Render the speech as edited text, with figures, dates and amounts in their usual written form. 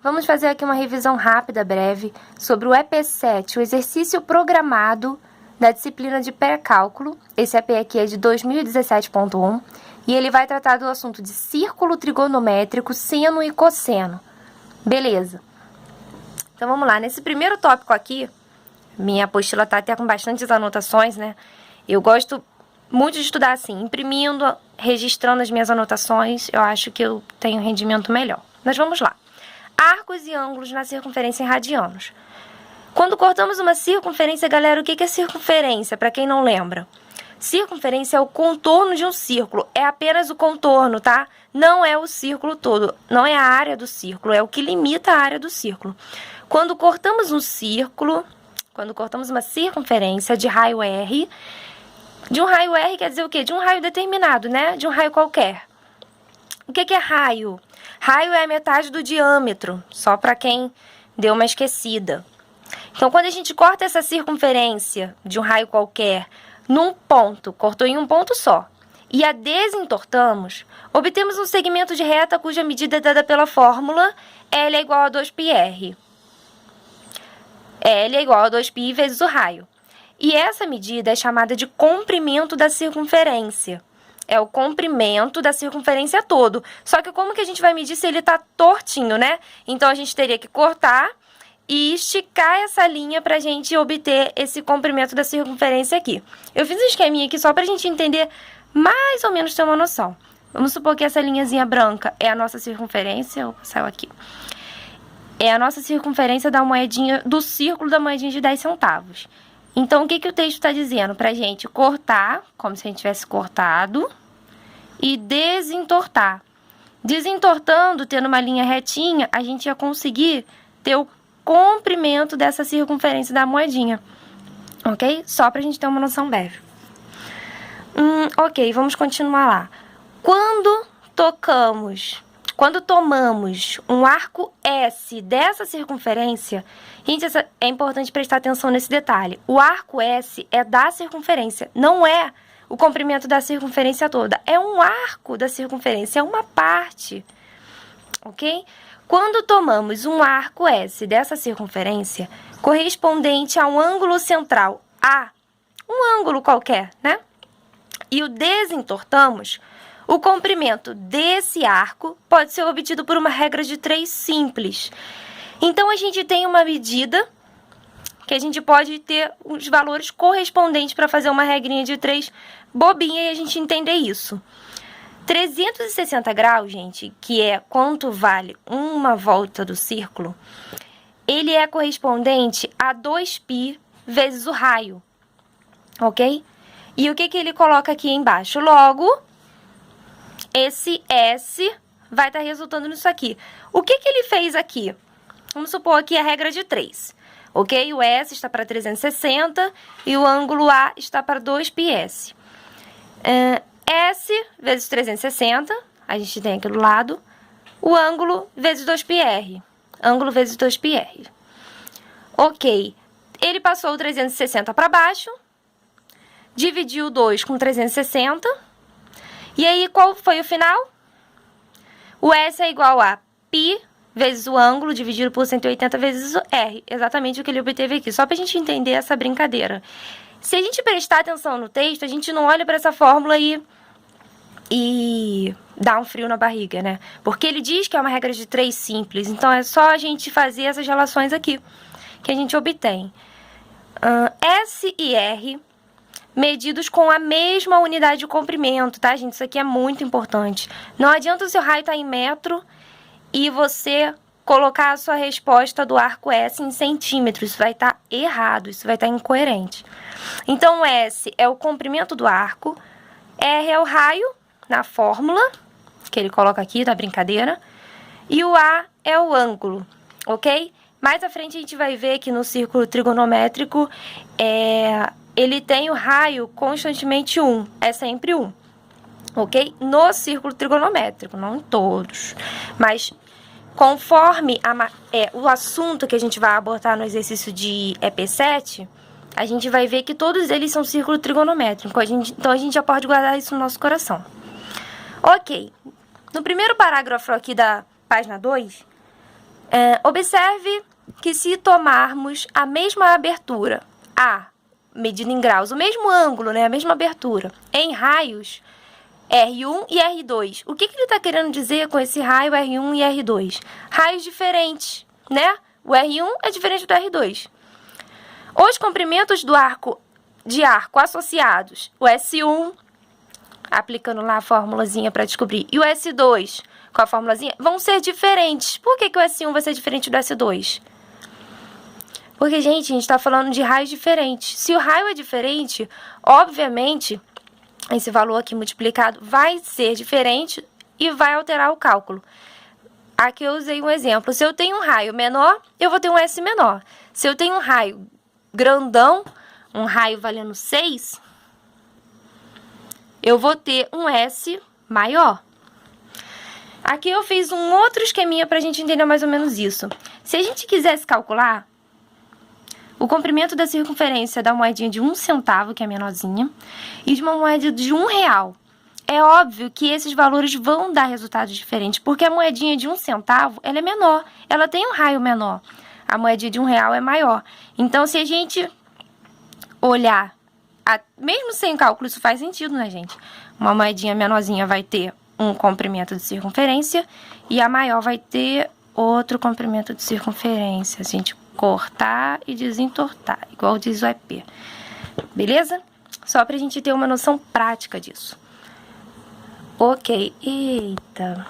Vamos fazer aqui uma revisão rápida, breve, sobre o EP7, o exercício programado da disciplina de pré-cálculo. Esse EP aqui é de 2017.1 e ele vai tratar do assunto de círculo trigonométrico, seno e cosseno. Beleza. Então vamos lá, nesse primeiro tópico aqui, minha apostila tá até com bastantes anotações, né? Eu gosto muito de estudar assim, imprimindo, registrando as minhas anotações, eu acho que eu tenho um rendimento melhor. Mas vamos lá. Arcos e ângulos na circunferência em radianos. Quando cortamos uma circunferência, galera, o que é circunferência, para quem não lembra? Circunferência é o contorno de um círculo, é apenas o contorno, tá? Não é o círculo todo, não é a área do círculo, é o que limita a área do círculo. Quando cortamos um círculo, quando cortamos uma circunferência de raio R, de um raio R quer dizer o quê? De um raio determinado, né? De um raio qualquer. O que é raio? Raio é a metade do diâmetro, só para quem deu uma esquecida. Então, quando a gente corta essa circunferência de um raio qualquer num ponto, cortou em um ponto só, e a desentortamos, obtemos um segmento de reta cuja medida é dada pela fórmula L é igual a 2πr. L é igual a 2π vezes o raio. E essa medida é chamada de comprimento da circunferência. É o comprimento da circunferência todo. Só que como que a gente vai medir se ele está tortinho, né? Então, a gente teria que cortar e esticar essa linha para a gente obter esse comprimento da circunferência aqui. Eu fiz um esqueminha aqui só para a gente entender, mais ou menos ter uma noção. Vamos supor que essa linhazinha branca é a nossa circunferência. Opa, saiu aqui. É a nossa circunferência da moedinha, do círculo da moedinha de 10 centavos. Então, o que o texto está dizendo? Para a gente cortar, como se a gente tivesse cortado, e desentortar. Desentortando, tendo uma linha retinha, a gente ia conseguir ter o comprimento dessa circunferência da moedinha. Ok? Só para a gente ter uma noção breve. Ok, vamos continuar lá. Quando tomamos um arco S dessa circunferência, gente, é importante prestar atenção nesse detalhe. O arco S é da circunferência, não é o comprimento da circunferência toda. É um arco da circunferência, é uma parte, ok? Quando tomamos um arco S dessa circunferência, correspondente a um ângulo central A, um ângulo qualquer, né? E o desentortamos, o comprimento desse arco pode ser obtido por uma regra de 3 simples. Então, a gente tem uma medida que a gente pode ter os valores correspondentes para fazer uma regrinha de 3 bobinha e a gente entender isso. 360 graus, gente, que é quanto vale uma volta do círculo, ele é correspondente a 2π vezes o raio, ok? E o que ele coloca aqui embaixo? Logo, esse S vai estar resultando nisso aqui. O que ele fez aqui? Vamos supor aqui a regra de 3, ok? O S está para 360 e o ângulo A está para 2πs. S vezes 360, a gente tem aqui do lado, o ângulo vezes 2πr. Ângulo vezes 2πr. Ok, ele passou o 360 para baixo, dividiu 2 com 360, e aí qual foi o final? O S é igual a π vezes o ângulo dividido por 180 vezes o R. Exatamente o que ele obteve aqui, só para a gente entender essa brincadeira. Se a gente prestar atenção no texto, a gente não olha para essa fórmula e dá um frio na barriga, né? Porque ele diz que é uma regra de 3 simples, então é só a gente fazer essas relações aqui que a gente obtém. S e R medidos com a mesma unidade de comprimento, tá, gente? Isso aqui é muito importante. Não adianta o seu raio estar em metro e você colocar a sua resposta do arco S em centímetros. Isso vai estar errado, isso vai estar incoerente. Então, S é o comprimento do arco, R é o raio, na fórmula, que ele coloca aqui, da brincadeira, e o A é o ângulo, ok? Mais à frente a gente vai ver que no círculo trigonométrico, ele tem o raio constantemente 1, é sempre 1, ok? No círculo trigonométrico, não em todos, mas conforme o assunto que a gente vai abordar no exercício de EP7, a gente vai ver que todos eles são círculo trigonométrico, então a gente já pode guardar isso no nosso coração. Ok, no primeiro parágrafo aqui da página 2, Observe que se tomarmos a mesma abertura, A, medida em graus, o mesmo ângulo, né, a mesma abertura, em raios R1 e R2. O que ele está querendo dizer com esse raio R1 e R2? Raios diferentes, né? O R1 é diferente do R2. Os comprimentos de arco associados, o S1, aplicando lá a formulazinha para descobrir, e o S2, com a formulazinha, vão ser diferentes. Por que o S1 vai ser diferente do S2? Porque, gente, a gente está falando de raios diferentes. Se o raio é diferente, obviamente, esse valor aqui multiplicado vai ser diferente e vai alterar o cálculo. Aqui eu usei um exemplo. Se eu tenho um raio menor, eu vou ter um S menor. Se eu tenho um raio grandão, um raio valendo 6, eu vou ter um S maior. Aqui eu fiz um outro esqueminha para a gente entender mais ou menos isso. Se a gente quisesse calcular o comprimento da circunferência da moedinha de 1 centavo, que é a menorzinha, e de uma moeda de R$1, é óbvio que esses valores vão dar resultados diferentes, porque a moedinha de 1 centavo, ela é menor, ela tem um raio menor. A moedinha de R$1 é maior. Então, se a gente olhar, mesmo sem cálculo, isso faz sentido, né, gente? Uma moedinha menorzinha vai ter um comprimento de circunferência e a maior vai ter outro comprimento de circunferência. A gente cortar e desentortar, igual diz o EP. Beleza? Só pra gente ter uma noção prática disso. Ok. Eita.